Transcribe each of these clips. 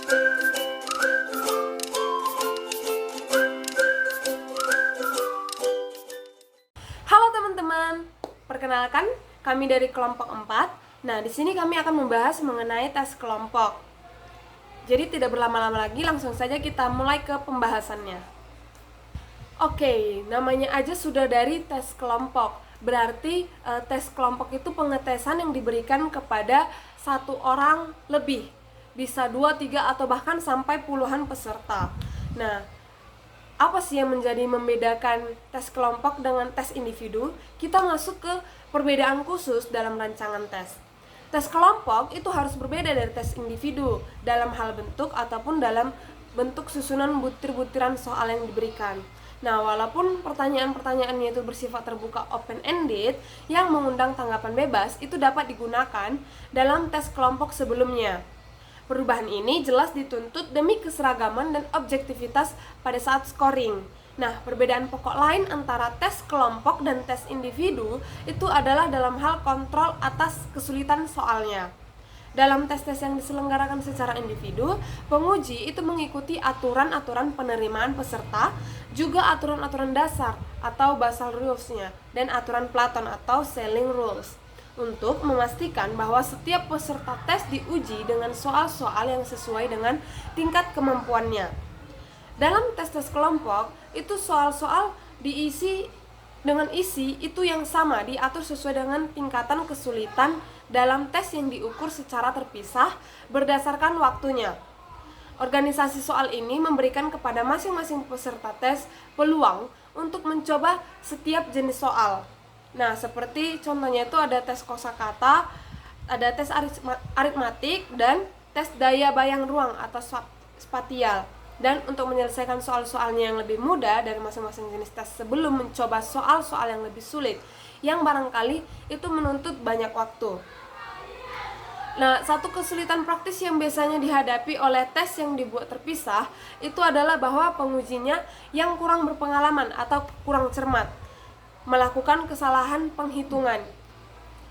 Halo teman-teman, perkenalkan kami dari kelompok 4. Nah, di sini kami akan membahas mengenai tes kelompok. Jadi tidak berlama-lama lagi, langsung saja kita mulai ke pembahasannya. Oke, namanya aja sudah dari tes kelompok. Berarti tes kelompok itu pengetesan yang diberikan kepada satu orang lebih. Bisa 2, 3, atau bahkan sampai puluhan peserta. Nah, apa sih yang menjadi membedakan tes kelompok dengan tes individu? Kita masuk ke perbedaan khusus dalam rancangan tes. Tes kelompok itu harus berbeda dari tes individu dalam hal bentuk ataupun dalam bentuk susunan butir-butiran soal yang diberikan. Nah, walaupun pertanyaan-pertanyaannya itu bersifat terbuka open-ended yang mengundang tanggapan bebas, itu dapat digunakan dalam tes kelompok sebelumnya. Perubahan ini jelas dituntut demi keseragaman dan objektivitas pada saat scoring. Nah, perbedaan pokok lain antara tes kelompok dan tes individu itu adalah dalam hal kontrol atas kesulitan soalnya. Dalam tes-tes yang diselenggarakan secara individu, penguji itu mengikuti aturan-aturan penerimaan peserta, juga aturan-aturan dasar atau basal rules-nya, dan aturan Platon atau Selling Rules, untuk memastikan bahwa setiap peserta tes diuji dengan soal-soal yang sesuai dengan tingkat kemampuannya. Dalam tes-tes kelompok, itu soal-soal diisi dengan isi itu yang sama, diatur sesuai dengan tingkatan kesulitan dalam tes yang diukur secara terpisah berdasarkan waktunya. Organisasi soal ini memberikan kepada masing-masing peserta tes peluang untuk mencoba setiap jenis soal. Nah, seperti contohnya itu ada tes kosakata, ada tes aritmatik, dan tes daya bayang ruang atau spatial. Dan untuk menyelesaikan soal-soalnya yang lebih mudah dari masing-masing jenis tes sebelum mencoba soal-soal yang lebih sulit, yang barangkali itu menuntut banyak waktu. Nah, satu kesulitan praktis yang biasanya dihadapi oleh tes yang dibuat terpisah itu adalah bahwa pengujinya yang kurang berpengalaman atau kurang cermat melakukan kesalahan penghitungan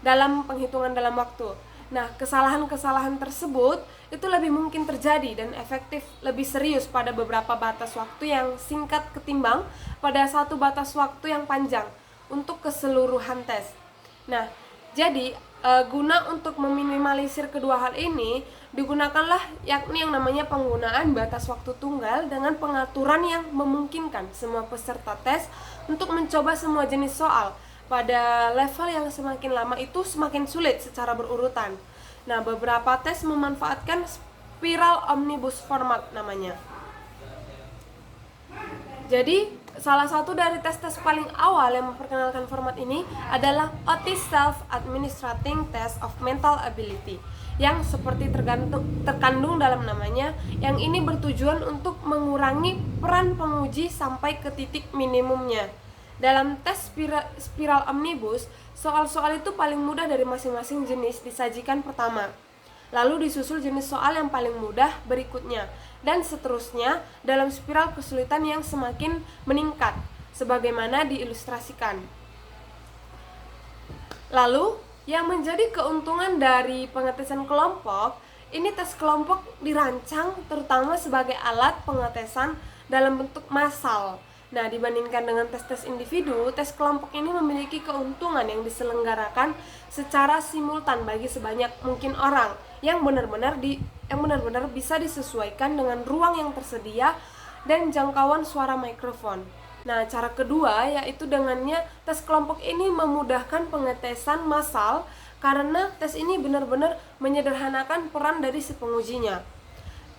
dalam waktu. Nah, kesalahan-kesalahan tersebut itu lebih mungkin terjadi dan efektif lebih serius pada beberapa batas waktu yang singkat ketimbang pada satu batas waktu yang panjang untuk keseluruhan tes. Nah, jadi guna untuk meminimalisir kedua hal ini, digunakanlah yakni yang namanya penggunaan batas waktu tunggal dengan pengaturan yang memungkinkan semua peserta tes untuk mencoba semua jenis soal. Pada level yang semakin lama itu semakin sulit secara berurutan. Nah, beberapa tes memanfaatkan spiral omnibus format namanya. Jadi, salah satu dari tes-tes paling awal yang memperkenalkan format ini adalah Otis Self-Administrating Test of Mental Ability, yang seperti terkandung dalam namanya, yang ini bertujuan untuk mengurangi peran penguji sampai ke titik minimumnya. Dalam tes spiral omnibus, soal-soal itu paling mudah dari masing-masing jenis disajikan pertama, lalu disusul jenis soal yang paling mudah berikutnya, dan seterusnya dalam spiral kesulitan yang semakin meningkat, sebagaimana diilustrasikan. Lalu, yang menjadi keuntungan dari pengetesan kelompok, ini tes kelompok dirancang terutama sebagai alat pengetesan dalam bentuk massal. Nah, dibandingkan dengan tes-tes individu, tes kelompok ini memiliki keuntungan yang diselenggarakan secara simultan bagi sebanyak mungkin orang yang benar-benar bisa disesuaikan dengan ruang yang tersedia dan jangkauan suara mikrofon. Nah, cara kedua yaitu dengannya tes kelompok ini memudahkan pengetesan massal karena tes ini benar-benar menyederhanakan peran dari si pengujinya.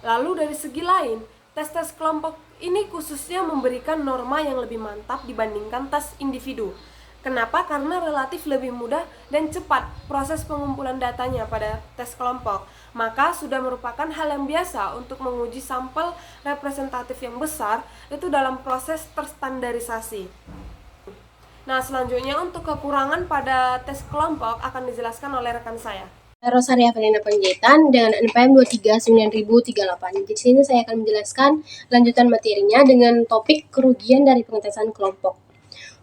Lalu dari segi lain, tes-tes kelompok ini khususnya memberikan norma yang lebih mantap dibandingkan tes individu. Kenapa? Karena relatif lebih mudah dan cepat proses pengumpulan datanya pada tes kelompok. Maka sudah merupakan hal yang biasa untuk menguji sampel representatif yang besar itu dalam proses terstandarisasi. Nah, selanjutnya untuk kekurangan pada tes kelompok akan dijelaskan oleh rekan saya. Rosaria Felina Panjaitan dengan NPM 239038. Di sini saya akan menjelaskan lanjutan materinya dengan topik kerugian dari pengetesan kelompok.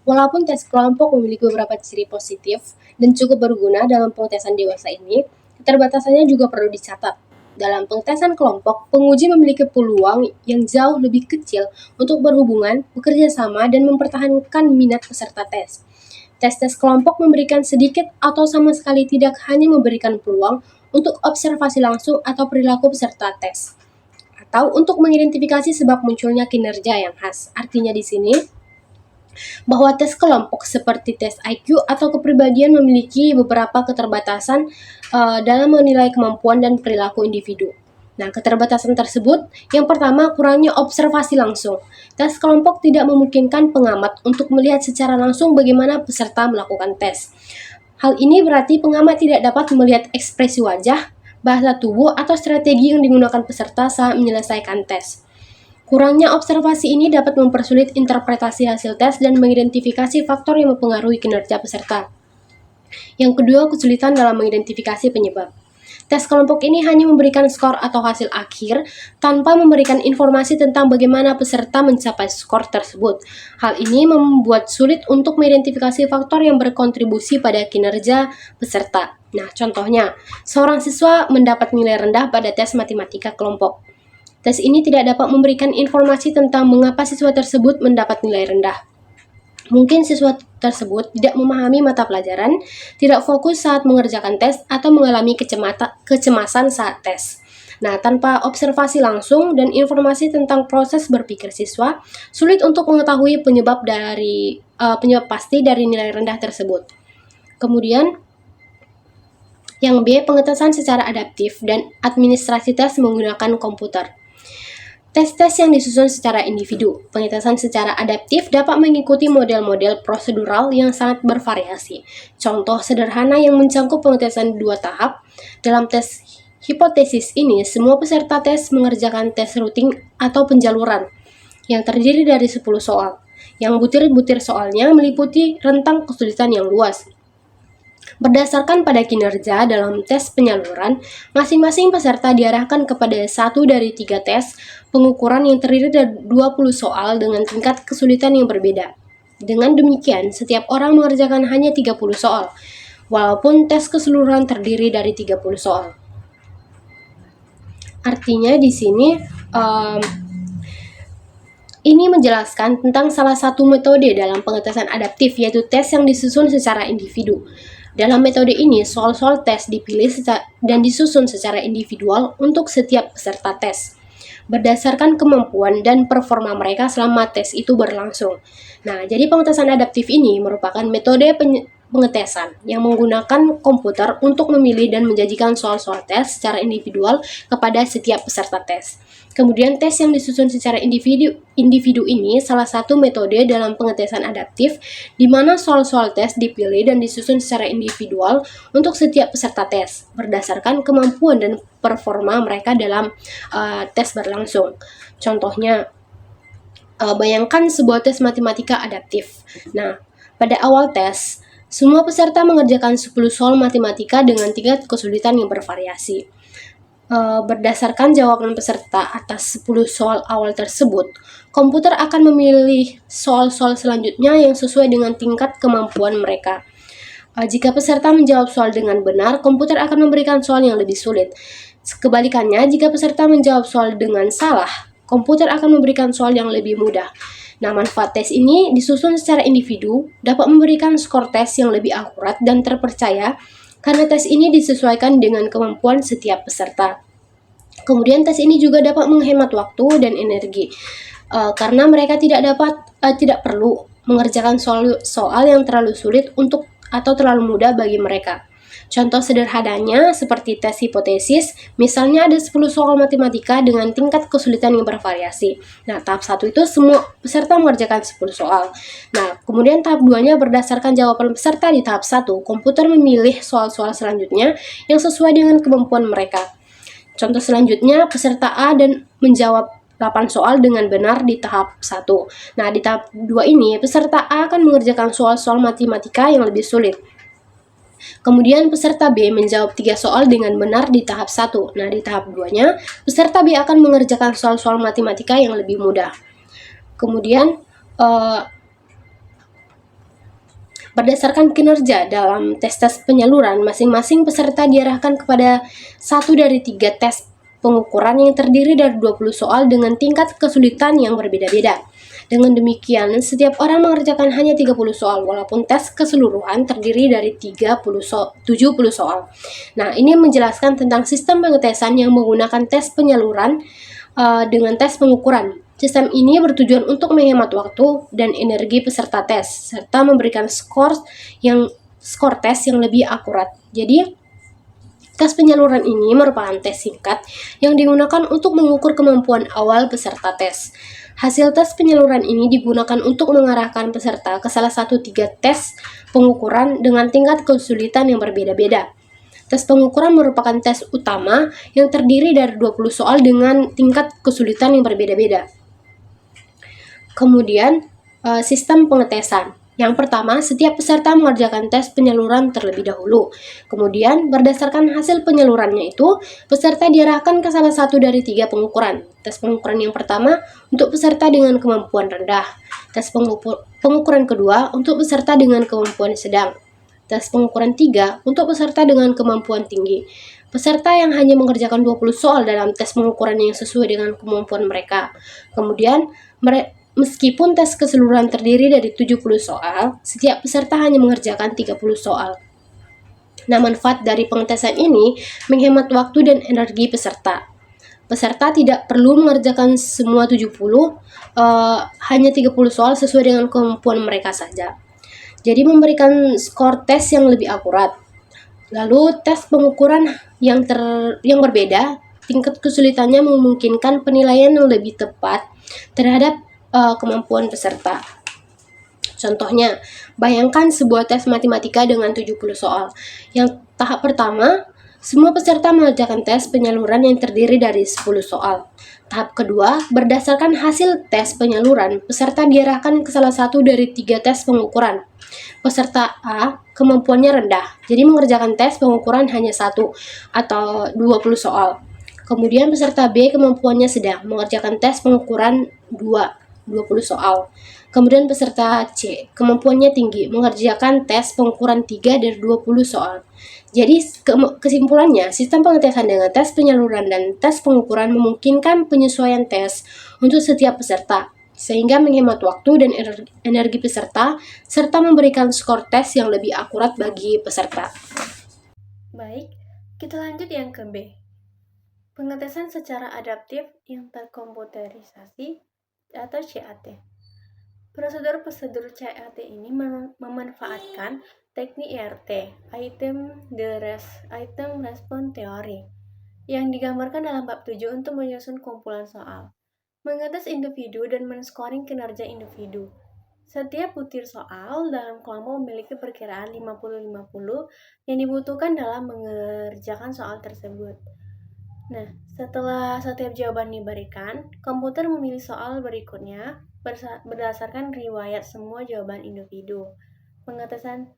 Walaupun tes kelompok memiliki beberapa ciri positif dan cukup berguna dalam pengetesan dewasa ini, keterbatasannya juga perlu dicatat. Dalam pengetesan kelompok, penguji memiliki peluang yang jauh lebih kecil untuk berhubungan, bekerja sama, dan mempertahankan minat peserta tes. Tes-tes kelompok memberikan sedikit atau sama sekali tidak hanya memberikan peluang untuk observasi langsung atau perilaku peserta tes, atau untuk mengidentifikasi sebab munculnya kinerja yang khas. Artinya di sini bahwa tes kelompok seperti tes IQ atau kepribadian memiliki beberapa keterbatasan dalam menilai kemampuan dan perilaku individu. Nah, keterbatasan tersebut, yang pertama, kurangnya observasi langsung. Tes kelompok tidak memungkinkan pengamat untuk melihat secara langsung bagaimana peserta melakukan tes. Hal ini berarti pengamat tidak dapat melihat ekspresi wajah, bahasa tubuh, atau strategi yang digunakan peserta saat menyelesaikan tes. Kurangnya observasi ini dapat mempersulit interpretasi hasil tes dan mengidentifikasi faktor yang mempengaruhi kinerja peserta. Yang kedua, kesulitan dalam mengidentifikasi penyebab. Tes kelompok ini hanya memberikan skor atau hasil akhir tanpa memberikan informasi tentang bagaimana peserta mencapai skor tersebut. Hal ini membuat sulit untuk mengidentifikasi faktor yang berkontribusi pada kinerja peserta. Nah, contohnya, seorang siswa mendapat nilai rendah pada tes matematika kelompok. Tes ini tidak dapat memberikan informasi tentang mengapa siswa tersebut mendapat nilai rendah. Mungkin siswa tersebut tidak memahami mata pelajaran, tidak fokus saat mengerjakan tes, atau mengalami kecemasan saat tes. Nah, tanpa observasi langsung dan informasi tentang proses berpikir siswa, sulit untuk mengetahui penyebab pasti dari nilai rendah tersebut. Kemudian, yang B, pengetesan secara adaptif dan administrasi tes menggunakan komputer. Tes-tes yang disusun secara individu. Pengetesan secara adaptif dapat mengikuti model-model prosedural yang sangat bervariasi. Contoh sederhana yang mencakup pengetesan 2 tahap. Dalam tes hipotesis ini, semua peserta tes mengerjakan tes routing atau penjaluran yang terdiri dari 10 soal. Yang butir-butir soalnya meliputi rentang kesulitan yang luas. Berdasarkan pada kinerja dalam tes penyaluran, masing-masing peserta diarahkan kepada 1 dari 3 tes pengukuran yang terdiri dari 20 soal dengan tingkat kesulitan yang berbeda. Dengan demikian, setiap orang mengerjakan hanya 30 soal, walaupun tes keseluruhan terdiri dari 30 soal. Artinya di sini ini menjelaskan tentang salah satu metode dalam pengetesan adaptif, yaitu tes yang disusun secara individu. Dalam metode ini, soal-soal tes dipilih dan disusun secara individual untuk setiap peserta tes, berdasarkan kemampuan dan performa mereka selama tes itu berlangsung. Nah, jadi pengetesan adaptif ini merupakan metode pengetesan yang menggunakan komputer untuk memilih dan menjanjikan soal-soal tes secara individual kepada setiap peserta tes. Kemudian tes yang disusun secara individu ini salah satu metode dalam pengetesan adaptif di mana soal-soal tes dipilih dan disusun secara individual untuk setiap peserta tes berdasarkan kemampuan dan performa mereka dalam tes berlangsung. Contohnya, bayangkan sebuah tes matematika adaptif. Nah, pada awal tes, semua peserta mengerjakan 10 soal matematika dengan tingkat kesulitan yang bervariasi. Berdasarkan jawaban peserta atas 10 soal awal tersebut, komputer akan memilih soal-soal selanjutnya yang sesuai dengan tingkat kemampuan mereka. Jika peserta menjawab soal dengan benar, komputer akan memberikan soal yang lebih sulit. Kebalikannya, jika peserta menjawab soal dengan salah, komputer akan memberikan soal yang lebih mudah. Nah, manfaat tes ini disusun secara individu dapat memberikan skor tes yang lebih akurat dan terpercaya karena tes ini disesuaikan dengan kemampuan setiap peserta. Kemudian tes ini juga dapat menghemat waktu dan energi karena mereka tidak perlu mengerjakan soal yang terlalu sulit atau terlalu mudah bagi mereka. Contoh sederhananya seperti tes hipotesis, misalnya ada 10 soal matematika dengan tingkat kesulitan yang bervariasi. Nah, tahap 1 itu semua peserta mengerjakan 10 soal. Nah, kemudian tahap 2-nya berdasarkan jawaban peserta di tahap 1, komputer memilih soal-soal selanjutnya yang sesuai dengan kemampuan mereka. Contoh selanjutnya, peserta A dan menjawab 8 soal dengan benar di tahap 1. Nah, di tahap 2 ini, peserta A akan mengerjakan soal-soal matematika yang lebih sulit. Kemudian peserta B menjawab 3 soal dengan benar di tahap 1. Nah, di tahap 2-nya, peserta B akan mengerjakan soal-soal matematika yang lebih mudah. Kemudian, berdasarkan kinerja dalam tes-tes penyaluran, masing-masing peserta diarahkan kepada 1 dari 3 tes pengukuran yang terdiri dari 20 soal dengan tingkat kesulitan yang berbeda-beda. Dengan demikian, setiap orang mengerjakan hanya 30 soal, walaupun tes keseluruhan terdiri dari 70 soal. Nah, ini menjelaskan tentang sistem pengetesan yang menggunakan tes penyaluran dengan tes pengukuran. Sistem ini bertujuan untuk menghemat waktu dan energi peserta tes, serta memberikan skor tes yang lebih akurat. Jadi, tes penyaluran ini merupakan tes singkat yang digunakan untuk mengukur kemampuan awal peserta tes. Hasil tes penyaluran ini digunakan untuk mengarahkan peserta ke salah satu 3 tes pengukuran dengan tingkat kesulitan yang berbeda-beda. Tes pengukuran merupakan tes utama yang terdiri dari 20 soal dengan tingkat kesulitan yang berbeda-beda. Kemudian, sistem pengetesan. Yang pertama, setiap peserta mengerjakan tes penyaluran terlebih dahulu. Kemudian, berdasarkan hasil penyalurannya itu, peserta diarahkan ke salah satu dari 3 pengukuran. Tes pengukuran yang pertama untuk peserta dengan kemampuan rendah. Tes pengukuran kedua untuk peserta dengan kemampuan sedang. Tes pengukuran 3 untuk peserta dengan kemampuan tinggi. Peserta yang hanya mengerjakan 20 soal dalam tes pengukuran yang sesuai dengan kemampuan mereka. Kemudian, meskipun tes keseluruhan terdiri dari 70 soal, setiap peserta hanya mengerjakan 30 soal. Nah, manfaat dari pengetesan ini menghemat waktu dan energi peserta. Peserta tidak perlu mengerjakan semua 70, hanya 30 soal sesuai dengan kemampuan mereka saja. Jadi memberikan skor tes yang lebih akurat. Lalu tes pengukuran yang berbeda, tingkat kesulitannya memungkinkan penilaian yang lebih tepat terhadap kemampuan peserta. Contohnya, bayangkan sebuah tes matematika dengan 70 soal. Yang tahap pertama, semua peserta mengerjakan tes penyaluran yang terdiri dari 10 soal. Tahap kedua, berdasarkan hasil tes penyaluran, peserta diarahkan ke salah satu dari 3 tes pengukuran. Peserta A kemampuannya rendah, jadi mengerjakan tes pengukuran hanya 1 atau 20 soal. Kemudian peserta B kemampuannya sedang, mengerjakan tes pengukuran 20 soal. Kemudian peserta C kemampuannya tinggi, mengerjakan tes pengukuran 3 dari 20 soal. Jadi kesimpulannya, sistem pengetesan dengan tes penyaluran dan tes pengukuran memungkinkan penyesuaian tes untuk setiap peserta, sehingga menghemat waktu dan energi peserta, serta memberikan skor tes yang lebih akurat bagi peserta. Baik, kita lanjut yang ke B. Pengetesan secara adaptif yang terkomputerisasi atau CAT. Prosedur-prosedur CAT ini memanfaatkan teknik IRT, Item Response Theory, yang digambarkan dalam bab 7 untuk menyusun kumpulan soal, mengetes individu dan men-scoring kinerja individu. Setiap butir soal dalam kelompok memiliki perkiraan 50-50 yang dibutuhkan dalam mengerjakan soal tersebut. Nah, setelah setiap jawaban diberikan, komputer memilih soal berikutnya berdasarkan riwayat semua jawaban individu. Pengetesan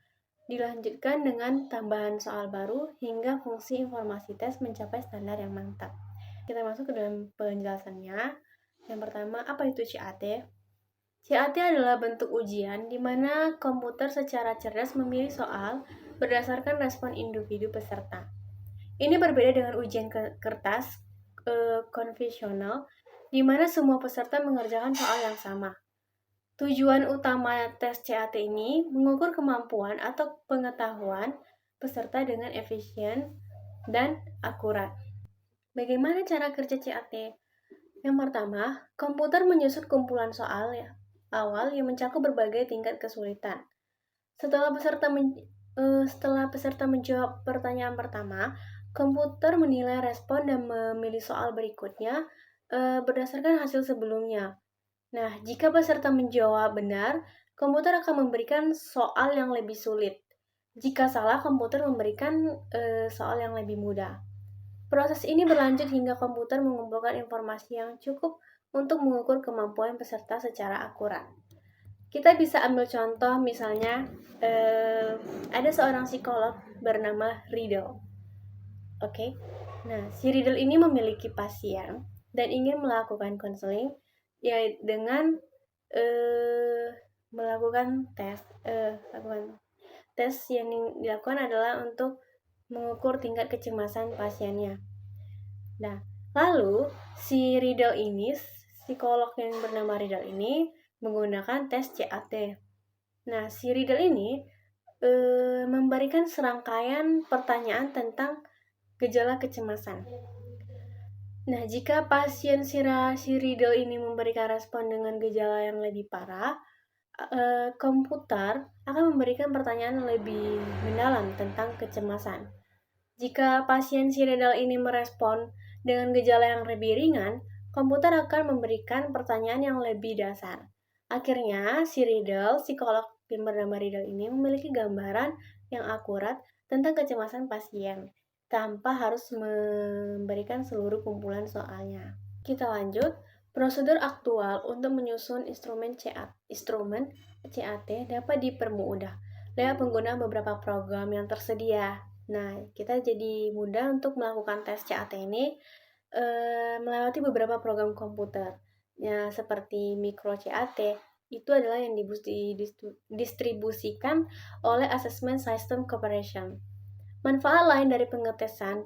dilanjutkan dengan tambahan soal baru hingga fungsi informasi tes mencapai standar yang mantap. Kita masuk ke dalam penjelasannya. Yang pertama, apa itu CAT? CAT adalah bentuk ujian di mana komputer secara cerdas memilih soal berdasarkan respon individu peserta. Ini berbeda dengan ujian kertas konvensional, di mana semua peserta mengerjakan soal yang sama. Tujuan utama tes CAT ini mengukur kemampuan atau pengetahuan peserta dengan efisien dan akurat. Bagaimana cara kerja CAT? Yang pertama, komputer menyusun kumpulan soal awal yang mencakup berbagai tingkat kesulitan. Setelah peserta menjawab pertanyaan pertama, komputer menilai respon dan memilih soal berikutnya berdasarkan hasil sebelumnya. Nah, jika peserta menjawab benar, komputer akan memberikan soal yang lebih sulit. Jika salah, komputer memberikan soal yang lebih mudah. Proses ini berlanjut hingga komputer mengumpulkan informasi yang cukup untuk mengukur kemampuan peserta secara akurat. Kita bisa ambil contoh misalnya ada seorang psikolog bernama Riddle. Oke. Nah, si Riddle ini memiliki pasien dan ingin melakukan konseling ya dengan melakukan tes yang dilakukan adalah untuk mengukur tingkat kecemasan pasiennya. Nah, Lalu si Riddle ini, psikolog yang bernama Riddle ini menggunakan tes CAT. Nah, si Riddle ini memberikan serangkaian pertanyaan tentang gejala kecemasan. Nah, jika pasien si Riddle ini memberikan respon dengan gejala yang lebih parah, komputer akan memberikan pertanyaan lebih mendalam tentang kecemasan. Jika pasien si Riddle ini merespon dengan gejala yang lebih ringan, komputer akan memberikan pertanyaan yang lebih dasar. Akhirnya, si Riddle, psikolog yang bernama Riddle ini memiliki gambaran yang akurat tentang kecemasan pasien, tanpa harus memberikan seluruh kumpulan soalnya. Kita lanjut. Prosedur aktual untuk menyusun instrumen CAT dapat dipermudah lewat penggunaan beberapa program yang tersedia. Nah, kita jadi mudah untuk melakukan tes CAT ini melewati beberapa program komputer. Ya, seperti Micro CAT, itu adalah yang didistribusikan oleh Assessment System Corporation. Manfaat lain dari pengetesan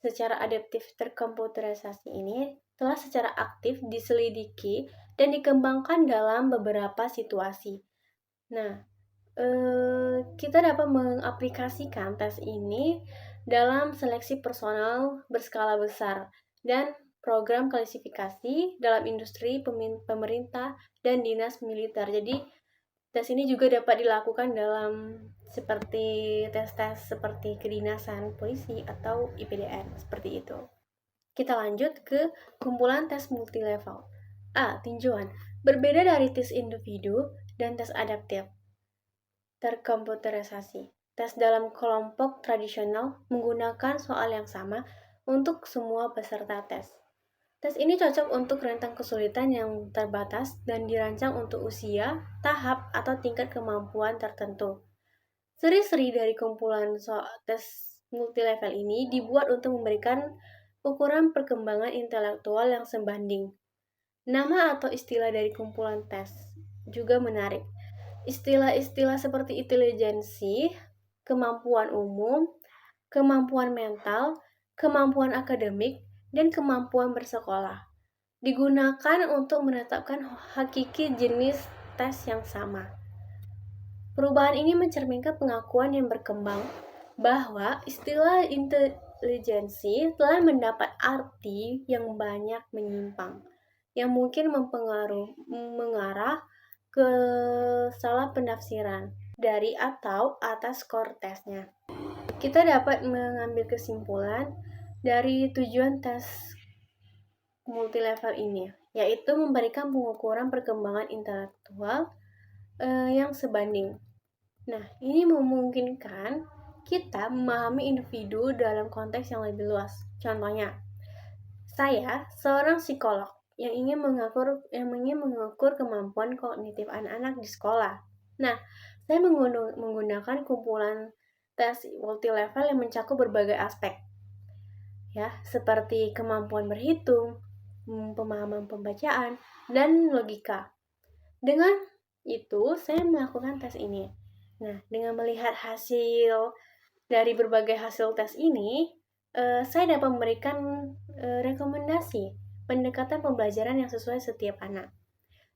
secara adaptif terkomputerisasi ini telah secara aktif diselidiki dan dikembangkan dalam beberapa situasi. Nah, kita dapat mengaplikasikan tes ini dalam seleksi personal berskala besar dan program klasifikasi dalam industri, pemerintah, dan dinas militer. Jadi, tes ini juga dapat dilakukan dalam seperti tes-tes seperti kedinasan polisi atau IPDN, seperti itu. Kita lanjut ke kumpulan tes multilevel. A. Tinjauan. Berbeda dari tes individu dan tes adaptif terkomputerisasi. Tes dalam kelompok tradisional menggunakan soal yang sama untuk semua peserta tes. Tes ini cocok untuk rentang kesulitan yang terbatas dan dirancang untuk usia, tahap, atau tingkat kemampuan tertentu. Seri-seri dari kumpulan tes multilevel ini dibuat untuk memberikan ukuran perkembangan intelektual yang sebanding. Nama atau istilah dari kumpulan tes juga menarik. Istilah-istilah seperti intelijensi, kemampuan umum, kemampuan mental, kemampuan akademik, dan kemampuan bersekolah digunakan untuk menetapkan hakiki jenis tes yang sama. Perubahan ini mencerminkan pengakuan yang berkembang bahwa istilah intelijensi telah mendapat arti yang banyak menyimpang, yang mungkin mengarah ke salah penafsiran dari atau atas skor tesnya. Kita dapat mengambil kesimpulan dari tujuan tes multilevel ini, yaitu memberikan pengukuran perkembangan intelektual yang sebanding. Nah, ini memungkinkan kita memahami individu dalam konteks yang lebih luas. Contohnya, saya seorang psikolog yang ingin mengukur kemampuan kognitif anak-anak di sekolah. Nah, saya menggunakan kumpulan tes multilevel yang mencakup berbagai aspek, ya, seperti kemampuan berhitung, pemahaman pembacaan, dan logika. Dengan itu, saya melakukan tes ini. Nah, dengan melihat hasil dari berbagai hasil tes ini, saya dapat memberikan rekomendasi pendekatan pembelajaran yang sesuai setiap anak.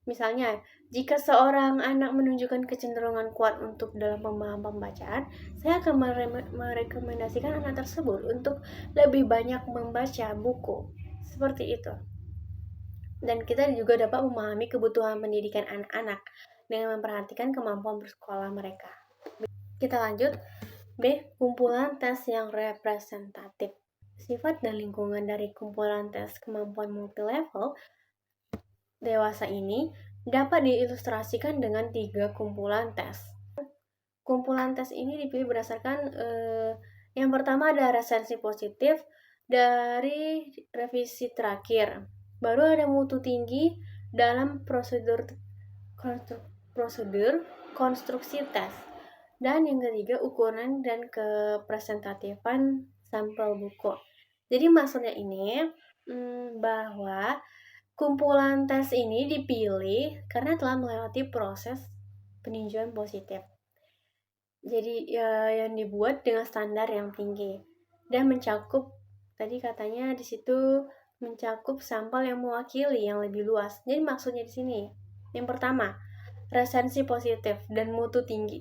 Misalnya, jika seorang anak menunjukkan kecenderungan kuat untuk dalam pemahaman pembacaan, saya akan merekomendasikan anak tersebut untuk lebih banyak membaca buku. Seperti itu. Dan kita juga dapat memahami kebutuhan pendidikan anak-anak dengan memperhatikan kemampuan bersekolah mereka. Kita lanjut. B. Kumpulan tes yang representatif. Sifat dan lingkungan dari kumpulan tes kemampuan multilevel dewasa ini dapat diilustrasikan dengan 3 kumpulan tes. Kumpulan tes ini dipilih berdasarkan yang pertama ada resensi positif dari revisi terakhir. Baru ada mutu tinggi dalam prosedur konstruksi tes. Dan yang ketiga, ukuran dan kepresentatifan sampel buku. Jadi maksudnya ini bahwa kumpulan tes ini dipilih karena telah melewati proses peninjauan positif. Jadi yang dibuat dengan standar yang tinggi dan mencakup tadi katanya di situ mencakup sampel yang mewakili yang lebih luas. Jadi maksudnya di sini, yang pertama, resensi positif dan mutu tinggi.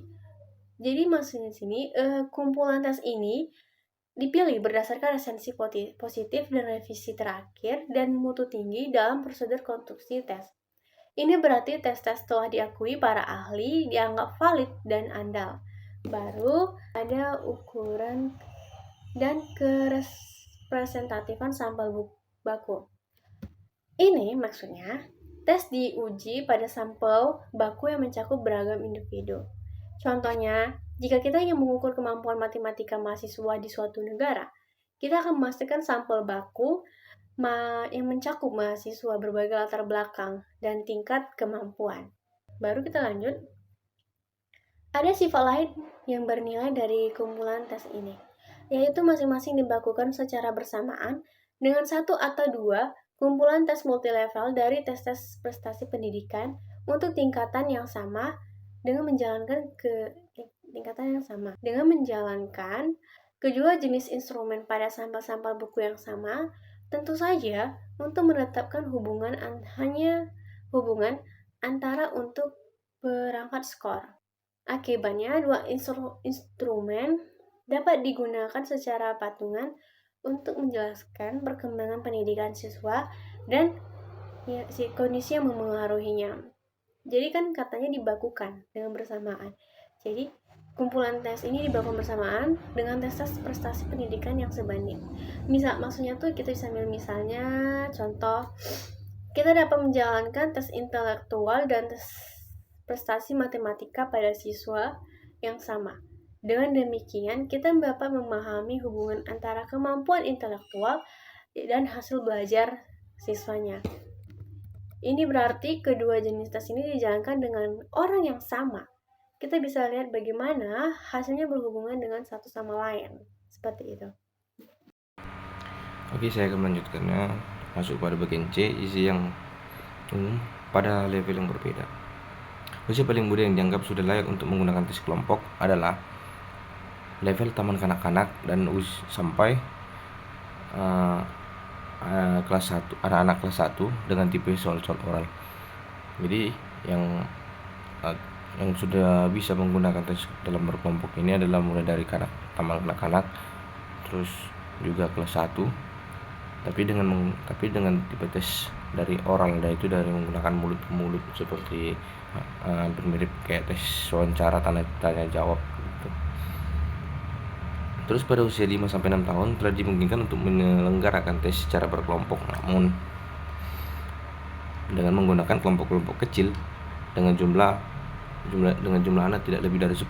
Jadi maksudnya di sini, kumpulan tes ini dipilih berdasarkan resensi positif dan revisi terakhir dan mutu tinggi dalam prosedur konstruksi tes. Ini berarti tes-tes telah diakui para ahli, dianggap valid dan andal. Baru ada ukuran dan kerepresentatifan sampel baku. Ini maksudnya tes diuji pada sampel baku yang mencakup beragam individu. Contohnya, jika kita ingin mengukur kemampuan matematika mahasiswa di suatu negara, kita akan memastikan sampel baku yang mencakup mahasiswa berbagai latar belakang dan tingkat kemampuan. Baru kita lanjut. Ada sifat lain yang bernilai dari kumpulan tes ini, yaitu masing-masing dibakukan secara bersamaan dengan satu atau dua kumpulan tes multilevel dari tes-tes prestasi pendidikan untuk tingkatan yang sama dengan menjalankan kedua jenis instrumen pada sampel-sampel buku yang sama, tentu saja untuk menetapkan hubungan antara untuk perangkat skor. Akibatnya, dua instrumen dapat digunakan secara patungan untuk menjelaskan perkembangan pendidikan siswa dan kondisi yang memengaruhinya. Jadi kan katanya dibakukan dengan bersamaan. Jadi kumpulan tes ini dibakukan bersamaan dengan tes prestasi pendidikan yang sebanding. Maksudnya tuh kita bisa ambil misalnya contoh, kita dapat menjalankan tes intelektual dan tes prestasi matematika pada siswa yang sama. Dengan demikian, kita dapat memahami hubungan antara kemampuan intelektual dan hasil belajar siswanya. Ini berarti kedua jenis tes ini dijalankan dengan orang yang sama. Kita bisa lihat bagaimana hasilnya berhubungan dengan satu sama lain. Seperti itu. Oke, saya akan melanjutkannya. Masuk pada bagian C, isi yang umum pada level yang berbeda. Usia paling muda yang dianggap sudah layak untuk menggunakan tes kelompok adalah level taman kanak-kanak dan sampai kelas 1, anak-anak kelas 1 dengan tipe soal-soal oral. Jadi yang sudah bisa menggunakan tes dalam berkelompok ini adalah mulai dari taman kanak-kanak, terus juga kelas 1, tapi dengan tipe tes dari oral, yaitu dari menggunakan mulut ke mulut, seperti hampir mirip kayak tes wawancara tanya jawab gitu. Terus pada usia 5-6 tahun telah dimungkinkan untuk menyelenggarakan tes secara berkelompok, namun dengan menggunakan kelompok-kelompok kecil dengan jumlah anak tidak lebih dari 10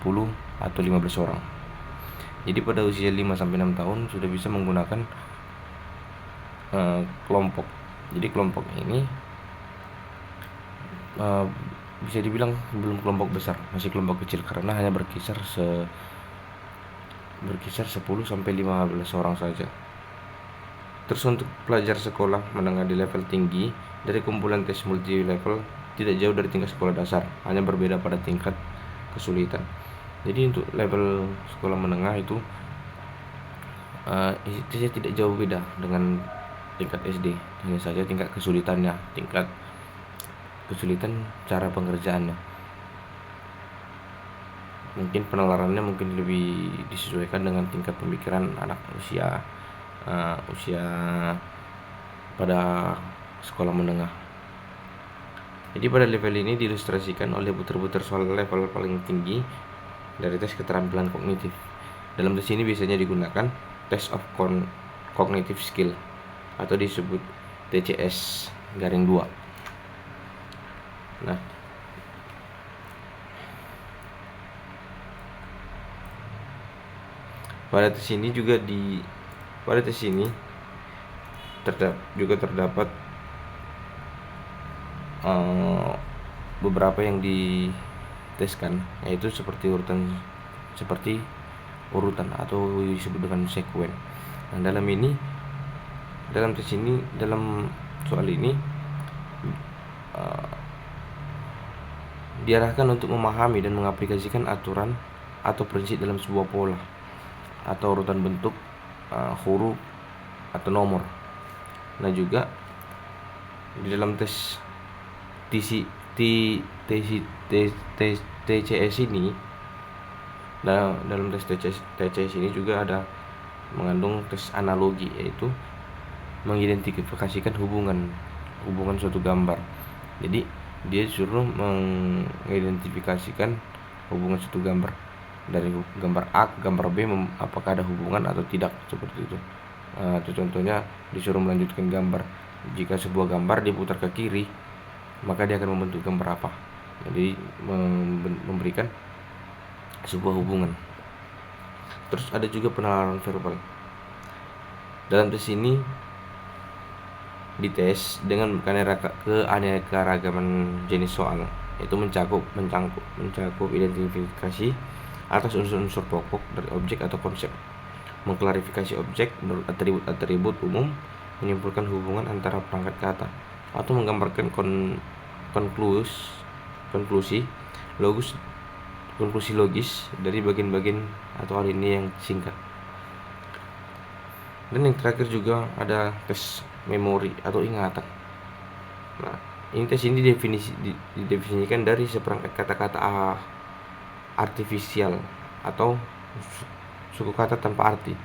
atau 15 orang. Jadi pada usia 5-6 tahun sudah bisa menggunakan kelompok. Jadi kelompok ini bisa dibilang belum kelompok besar, masih kelompok kecil karena hanya berkisar 10-15 orang saja. Terus untuk pelajar sekolah menengah di level tinggi, dari kumpulan tes multi level tidak jauh dari tingkat sekolah dasar, hanya berbeda pada tingkat kesulitan. Jadi untuk level sekolah menengah itu tidak jauh beda dengan tingkat SD, hanya saja tingkat kesulitannya, tingkat kesulitan cara pengerjaannya. Mungkin penalarannya mungkin lebih disesuaikan dengan tingkat pemikiran anak usia pada sekolah menengah. Jadi pada level ini diilustrasikan oleh butir-butir soal level paling tinggi dari tes keterampilan kognitif. Dalam tes ini biasanya digunakan Test of Cognitive Skill atau disebut TCS-2. Nah, pada tes ini terdapat beberapa yang diteskan, yaitu seperti urutan atau disebut dengan sekuen. Nah, dalam soal ini diarahkan untuk memahami dan mengaplikasikan aturan atau prinsip dalam sebuah pola atau urutan bentuk, huruf atau nomor. Nah juga di dalam tes TC, TCS ini, dalam tes TCS ini juga ada mengandung tes analogi, yaitu mengidentifikasikan hubungan suatu gambar. Jadi dia disuruh mengidentifikasikan hubungan suatu gambar dari gambar A ke gambar B, apakah ada hubungan atau tidak, seperti itu. Itu contohnya disuruh melanjutkan gambar. Jika sebuah gambar diputar ke kiri, maka dia akan membentuk gambar apa. Jadi memberikan sebuah hubungan. Terus ada juga penalaran verbal. Dalam tes ini dites dengan keanekaragaman jenis soal, yaitu mencakup identifikasi atas unsur-unsur pokok dari objek atau konsep, mengklarifikasi objek menurut atribut umum, menyimpulkan hubungan antara perangkat kata, atau menggambarkan konklusi logis dari bagian-bagian atau alinea yang singkat. Dan yang terakhir juga ada tes memori atau ingatan. Nah, ini tes ini didefinisikan dari seperangkat kata-kata artifisial atau suku kata tanpa arti.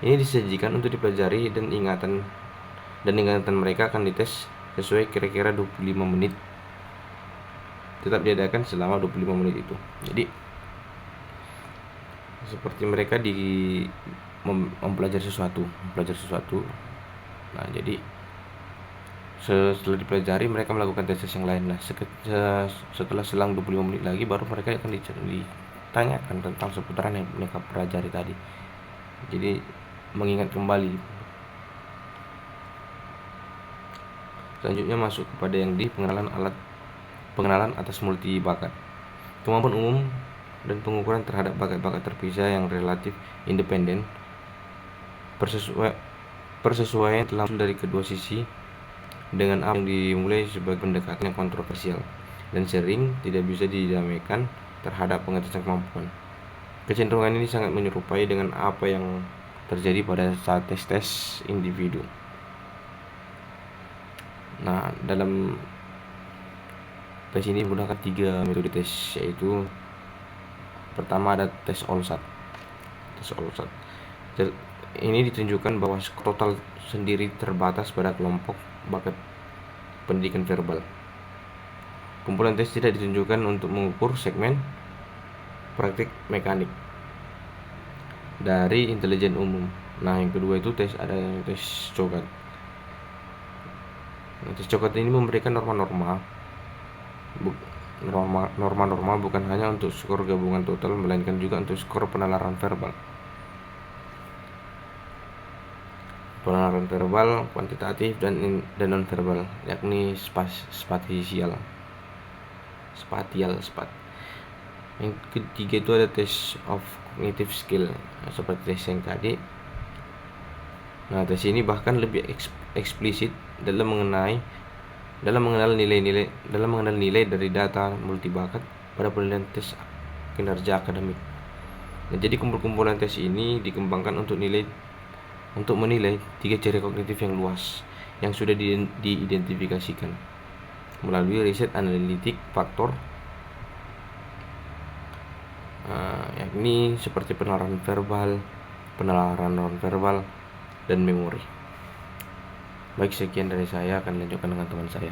Ini disajikan untuk dipelajari dan ingatan mereka akan dites sesuai kira-kira 25 menit. Tetap diadakan selama 25 menit itu. Jadi seperti mereka mempelajari sesuatu. Nah, jadi setelah dipelajari mereka melakukan tes yang lain. Nah, setelah selang 25 menit lagi baru mereka akan ditanyakan tentang seputaran yang mereka pelajari tadi. Jadi mengingat kembali. Selanjutnya masuk kepada yang di pengenalan atas multi bakat. Kemampuan umum dan pengukuran terhadap bakat-bakat terpisah yang relatif independen. Persesuaian telah dari kedua sisi dengan apa yang dimulai sebagai pendekatan yang kontroversial dan sering tidak bisa didamaikan terhadap pengetesan kemampuan. Kecenderungan ini sangat menyerupai dengan apa yang terjadi pada saat tes individu. Nah, dalam tes ini menggunakan 3 metode tes, yaitu pertama ada tes Olsat. Ini ditunjukkan bahwa skor total sendiri terbatas pada kelompok bakat pendidikan verbal. Kumpulan tes tidak ditunjukkan untuk mengukur segmen praktik mekanik dari intelijen umum. Nah, yang kedua itu ada tes Cogat. Nah, tes Cogat ini memberikan norma-norma bukan hanya untuk skor gabungan total, melainkan juga untuk skor penalaran verbal. Penalaran verbal kuantitatif dan non verbal, yakni spatial. Yang ketiga itu ada tes of cognitive skill, seperti tes yang tadi. Nah, tes ini bahkan lebih eksplisit dalam mengenal nilai dari data multibakat pada penilaian tes kinerja akademik. Nah, jadi kumpulan tes ini dikembangkan untuk menilai 3 ciri kognitif yang luas yang sudah diidentifikasikan melalui riset analitik faktor, yakni seperti penalaran verbal, penalaran non-verbal, dan memori. Baik, sekian dari saya, akan lanjutkan dengan teman saya.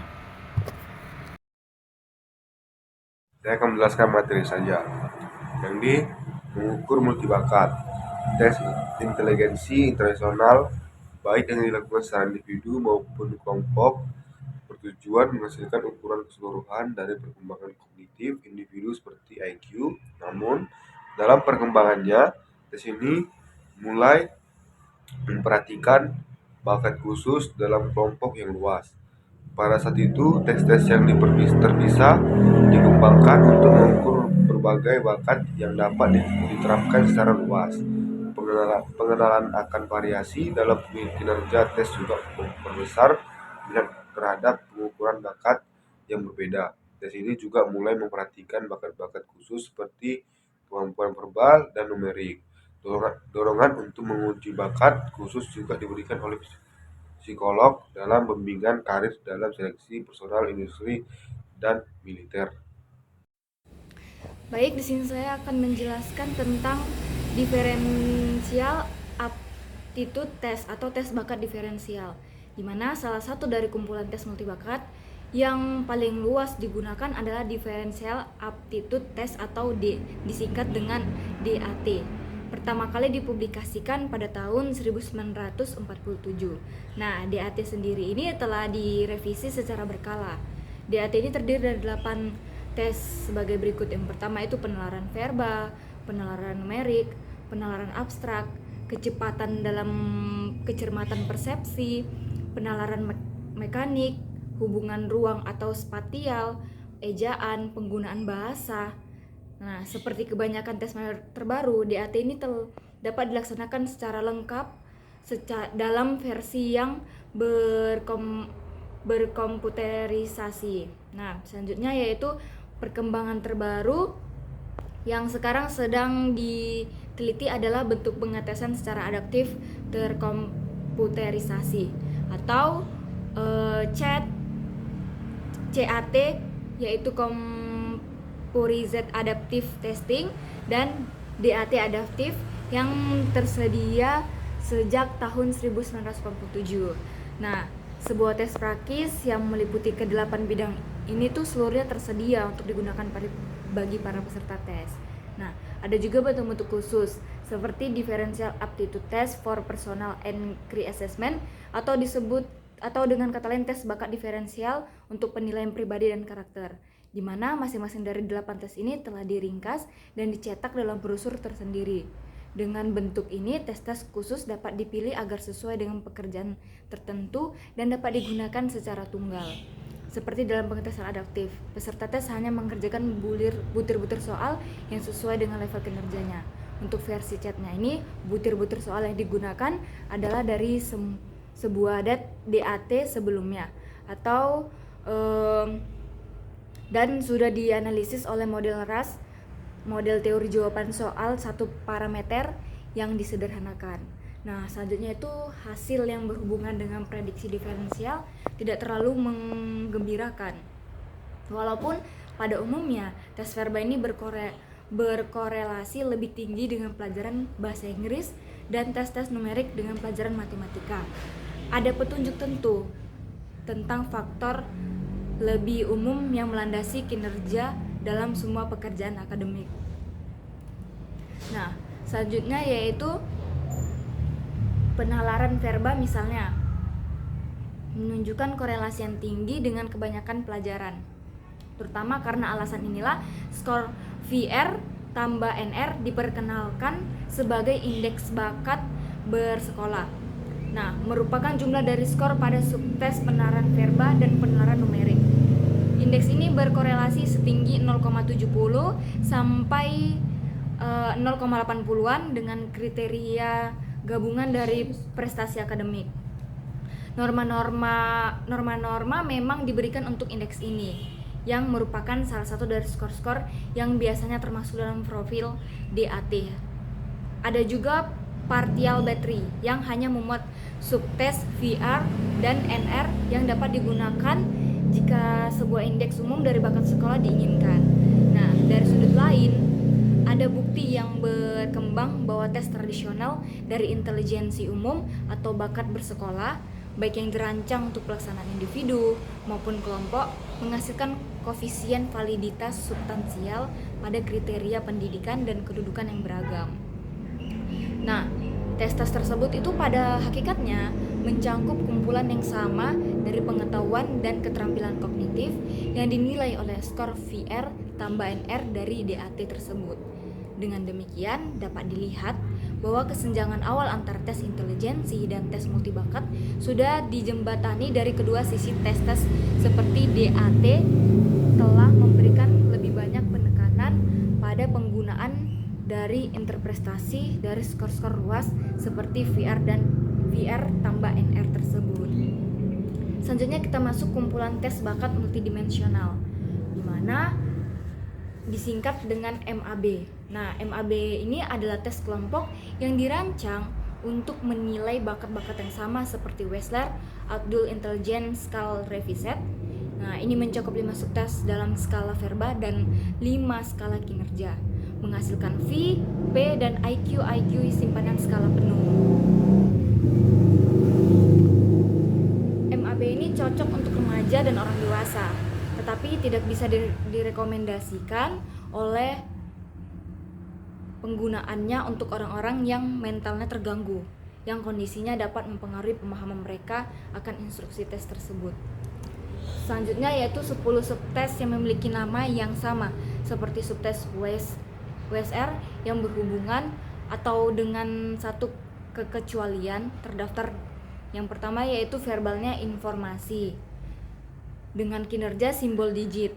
Saya akan menjelaskan materi saja. Yang di mengukur multibakat, tes inteligensi internasional baik yang dilakukan secara individu maupun kelompok bertujuan menghasilkan ukuran keseluruhan dari perkembangan kognitif individu seperti IQ. Namun, dalam perkembangannya, tes ini mulai memperhatikan bakat khusus dalam kelompok yang luas. Pada saat itu, tes-tes yang terpisah dikembangkan untuk mengukur berbagai bakat yang dapat diterapkan secara luas. Pengenalan akan variasi dalam kinerja tes juga memperbesar minat terhadap pengukuran bakat yang berbeda. Tes ini juga mulai memperhatikan bakat-bakat khusus seperti kemampuan verbal dan numerik. Dorongan untuk menguji bakat khusus juga diberikan oleh psikolog dalam bimbingan karir dalam seleksi personal industri dan militer. Baik, di sini saya akan menjelaskan tentang diferensial aptitude test atau tes bakat diferensial, di mana salah satu dari kumpulan tes multibakat yang paling luas digunakan adalah differential aptitude test atau disingkat dengan DAT. Pertama kali dipublikasikan pada tahun 1947. Nah, DAT sendiri ini telah direvisi secara berkala. DAT ini terdiri dari 8 tes sebagai berikut. Yang pertama itu penalaran verba, penalaran numerik, penalaran abstrak, kecepatan dalam kecermatan persepsi, penalaran mekanik, hubungan ruang atau spatial, ejaan, penggunaan bahasa. Nah, seperti kebanyakan tes terbaru, DAT ini dapat dilaksanakan secara lengkap dalam versi yang berkomputerisasi. Nah, selanjutnya yaitu perkembangan terbaru yang sekarang sedang diteliti adalah bentuk pengetesan secara adaptif terkomputerisasi atau CAT, yaitu Computerized Adaptive Testing, dan DAT adaptif yang tersedia sejak tahun 1987. Nah, sebuah tes praktis yang meliputi ke-8 bidang ini tuh seluruhnya tersedia untuk digunakan bagi para peserta tes. Nah, ada juga bentuk-bentuk khusus seperti differential aptitude test for personal and career assessment atau dengan kata lain tes bakat diferensial untuk penilaian pribadi dan karakter, di mana masing-masing dari 8 tes ini telah diringkas dan dicetak dalam brosur tersendiri. Dengan bentuk ini, tes-tes khusus dapat dipilih agar sesuai dengan pekerjaan tertentu dan dapat digunakan secara tunggal. Seperti dalam pengetesan adaptif, peserta tes hanya mengerjakan butir-butir soal yang sesuai dengan level kinerjanya. Untuk versi CAT-nya ini, butir-butir soal yang digunakan adalah dari sebuah DAT sebelumnya atau dan sudah dianalisis oleh model RAS, model teori jawaban soal satu parameter yang disederhanakan. Nah, selanjutnya itu hasil yang berhubungan dengan prediksi diferensial tidak terlalu menggembirakan. Walaupun pada umumnya tes verba ini berkorelasi lebih tinggi dengan pelajaran bahasa Inggris dan tes-tes numerik dengan pelajaran matematika. Ada petunjuk tentu tentang faktor lebih umum yang melandasi kinerja dalam semua pekerjaan akademik. Nah, selanjutnya yaitu penalaran verba misalnya menunjukkan korelasi yang tinggi dengan kebanyakan pelajaran. Terutama karena alasan inilah skor VR tambah NR diperkenalkan sebagai indeks bakat bersekolah. Nah, merupakan jumlah dari skor pada subtes penalaran verba dan penalaran numerik. Indeks ini berkorelasi setinggi 0,70 sampai 0,80-an dengan kriteria gabungan dari prestasi akademik. Norma-norma memang diberikan untuk indeks ini, yang merupakan salah satu dari skor-skor yang biasanya termasuk dalam profil DAT. Ada juga partial battery yang hanya memuat subtes VR dan NR yang dapat digunakan jika sebuah indeks umum dari bakat sekolah diinginkan. Nah, dari sudut lain, ada bukti yang berkembang bahwa tes tradisional dari intelijensi umum atau bakat bersekolah, baik yang dirancang untuk pelaksanaan individu maupun kelompok, menghasilkan koefisien validitas substansial pada kriteria pendidikan dan kedudukan yang beragam. Nah, tes-tes tersebut itu pada hakikatnya mencangkup kumpulan yang sama dari pengetahuan dan keterampilan kognitif yang dinilai oleh skor VR tambah NR dari DAT tersebut. Dengan demikian, dapat dilihat bahwa kesenjangan awal antara tes intelijensi dan tes multibakat sudah dijembatani dari kedua sisi tes-tes seperti DAT telah memberikan lebih banyak penekanan pada penggunaan dari interpretasi dari skor-skor luas seperti VR dan VR tambah NR tersebut. Selanjutnya kita masuk kumpulan tes bakat multidimensional, di mana disingkat dengan MAB. Nah, MAB ini adalah tes kelompok yang dirancang untuk menilai bakat-bakat yang sama seperti Wechsler, Outdoor Intelligence Scale Reviset. Nah, ini mencakup 5 subtes dalam skala verba dan 5 skala kinerja, menghasilkan V, P, dan IQ simpanan skala penuh. MAB ini cocok untuk remaja dan orang dewasa, tetapi tidak bisa direkomendasikan oleh penggunaannya untuk orang-orang yang mentalnya terganggu, yang kondisinya dapat mempengaruhi pemahaman mereka akan instruksi tes tersebut. Selanjutnya yaitu 10 subtes yang memiliki nama yang sama, seperti subtes WSR yang berhubungan atau dengan satu kekecualian terdaftar. Yang pertama yaitu verbalnya informasi dengan kinerja simbol digit.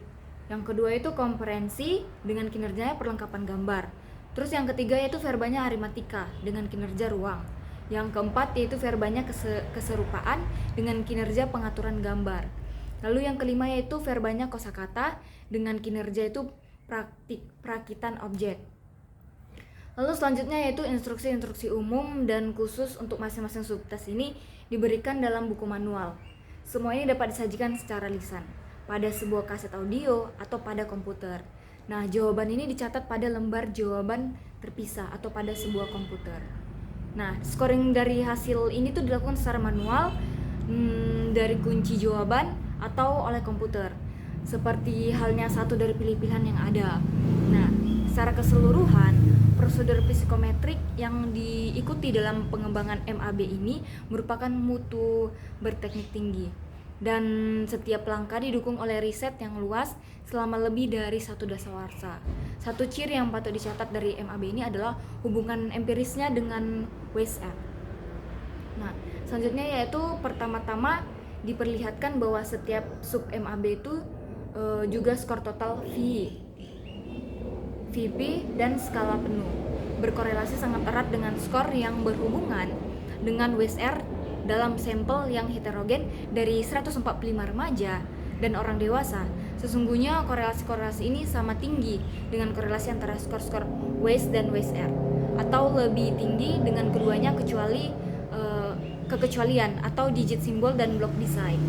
Yang kedua itu komprehensi dengan kinerjanya perlengkapan gambar. Terus yang ketiga yaitu verbanya aritmatika dengan kinerja ruang. Yang keempat yaitu verbanya keserupaan dengan kinerja pengaturan gambar. Lalu yang kelima yaitu verbanya kosakata dengan kinerja itu perakitan objek. Lalu selanjutnya yaitu instruksi-instruksi umum dan khusus untuk masing-masing subtes ini diberikan dalam buku manual. Semua ini dapat disajikan secara lisan pada sebuah kaset audio atau pada komputer. Nah, jawaban ini dicatat pada lembar jawaban terpisah atau pada sebuah komputer. Nah, scoring dari hasil ini tuh dilakukan secara manual dari kunci jawaban atau oleh komputer, seperti halnya satu dari pilih-pilihan yang ada. Nah, secara keseluruhan, prosedur psikometrik yang diikuti dalam pengembangan MAB ini merupakan mutu berteknik tinggi, dan setiap langkah didukung oleh riset yang luas selama lebih dari 1 dasawarsa. Satu ciri yang patut dicatat dari MAB ini adalah hubungan empirisnya dengan WSR. Nah, selanjutnya yaitu pertama-tama diperlihatkan bahwa setiap sub MAB itu juga skor total VP dan skala penuh berkorelasi sangat erat dengan skor yang berhubungan dengan WSR dalam sampel yang heterogen dari 145 remaja dan orang dewasa. Sesungguhnya korelasi-korelasi ini sama tinggi dengan korelasi antara skor-skor WS dan WSR, atau lebih tinggi dengan keduanya kecuali kekecualian atau digit simbol dan block design.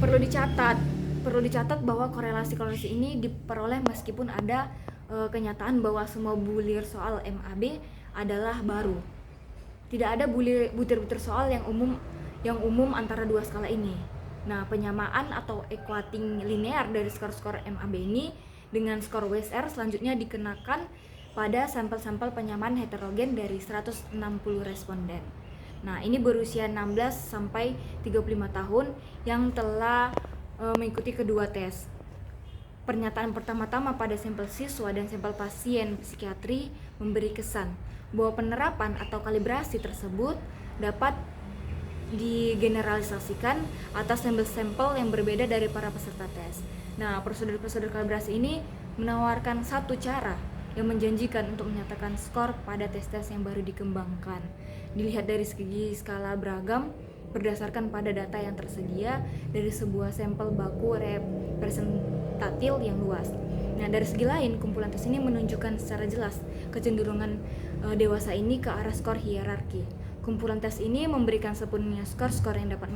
Perlu dicatat bahwa korelasi-korelasi ini diperoleh meskipun ada kenyataan bahwa semua bulir soal MAB adalah baru. Tidak ada butir-butir soal yang umum antara dua skala ini. Nah, penyamaan atau equating linear dari skor-skor MAB ini dengan skor WSR selanjutnya dikenakan pada sampel-sampel penyamaan heterogen dari 160 responden. Nah, ini berusia 16 sampai 35 tahun yang telah mengikuti kedua tes. Pernyataan pertama-tama pada sampel siswa dan sampel pasien psikiatri memberi kesan bahwa penerapan atau kalibrasi tersebut dapat digeneralisasikan atas sampel-sampel yang berbeda dari para peserta tes. Nah, prosedur-prosedur kalibrasi ini menawarkan satu cara yang menjanjikan untuk menyatakan skor pada tes-tes yang baru dikembangkan. Dilihat dari segi skala beragam berdasarkan pada data yang tersedia dari sebuah sampel baku representatif yang luas. Nah, dari segi lain, kumpulan tes ini menunjukkan secara jelas kecenderungan dewasa ini ke arah skor hierarki. Kumpulan tes ini memberikan sepenuhnya skor-skor yang dapat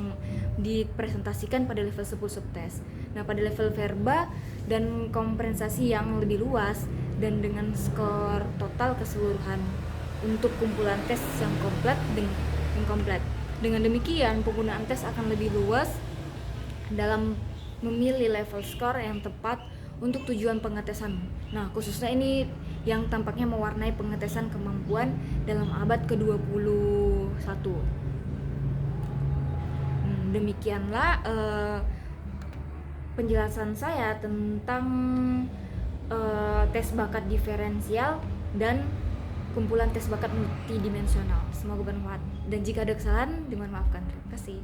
dipresentasikan pada level 10 subtes. Nah, pada level verba dan komprehensasi yang lebih luas dan dengan skor total keseluruhan untuk kumpulan tes yang komplit dan inkomplit. Dengan demikian, penggunaan tes akan lebih luas dalam memilih level skor yang tepat untuk tujuan pengetesan. Nah, khususnya ini yang tampaknya mewarnai pengetesan kemampuan dalam abad ke-21. Demikianlah penjelasan saya tentang tes bakat diferensial dan kumpulan tes bakat multidimensional. Semoga bermanfaat, dan jika ada kesalahan dimohon maafkan. Terima kasih.